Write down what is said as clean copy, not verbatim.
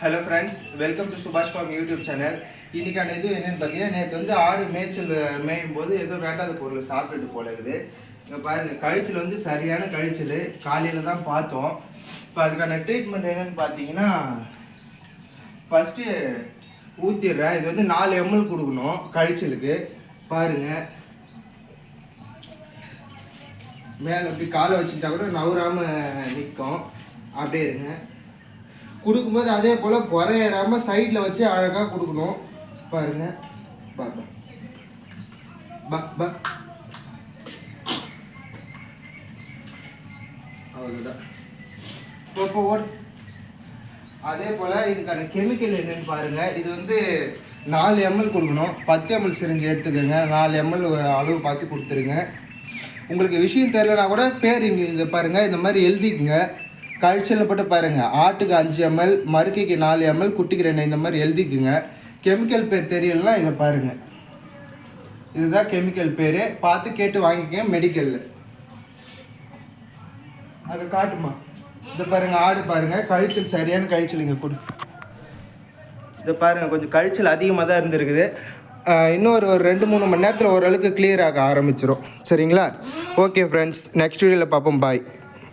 Hello friends, welcome to சுபாஷ் form YouTube channel. இன்றைக்கான இது என்னென்னு பார்த்தீங்கன்னா, நேற்று வந்து ஆடு மேய்ச்சல் மேயும் போது ஏதோ வேண்டாத பொருள் சாப்பிட்டுட்டு போல இருக்குது. இங்கே பாருங்கள், கழிச்சல் வந்து சரியான கழிச்சல். காலையில் தான் பார்த்தோம். இப்போ அதுக்கான ட்ரீட்மெண்ட் என்னென்னு பார்த்தீங்கன்னா, ஃபஸ்ட்டு ஊற்றிடுறேன். இது வந்து 4 ml கொடுக்கணும் கழிச்சலுக்கு. பாருங்கள், மேலே இப்படி காலை வச்சுக்கிட்டா கூட நவராமல் நிற்கும். அப்படியே இருங்க. கொடுக்கும்போது அதே போல் குறையறாமல் சைடில் வச்சு அழகாக கொடுக்கணும். பாருங்க, பார்ப்போம். அவ்வளோதான். இப்போ அதே போல் இதுக்கான கெமிக்கல் என்னென்னு பாருங்கள். இது வந்து 4 ml கொடுக்கணும். 10 ml சிரிஞ்சு எடுத்துக்கோங்க. 4 ml அளவு பார்த்து கொடுத்துருங்க. உங்களுக்கு விஷயம் தெரியலனா கூட பேர் இங்கே இதை பாருங்கள், இந்த மாதிரி எழுதிக்குங்க. கழிச்சலில் போட்டு பாருங்கள், ஆட்டுக்கு 5 ml, மறுக்கைக்கு 4 ml, குட்டிக்கு 2, இந்த மாதிரி எழுதிக்குங்க. கெமிக்கல் பேர் தெரியலனா இதை பாருங்கள், இதுதான் கெமிக்கல் பேர். பார்த்து கேட்டு வாங்கிக்கங்க மெடிக்கலில். அதை காட்டுமா, இதை பாருங்கள், ஆடு பாருங்கள், கழிச்சல் சரியான கழிச்சல் இங்கே கொடு. இதை பாருங்கள், கொஞ்சம் கழிச்சல் அதிகமாக தான் இருந்திருக்குது. இன்னும் ஒரு 2-3 மணி நேரத்தில் ஓரளவுக்கு கிளியர் ஆக ஆரம்பிச்சிடும். சரிங்களா? ஓகே ஃப்ரெண்ட்ஸ், நெக்ஸ்ட் வீடியோவில் பார்ப்போம். பாய்.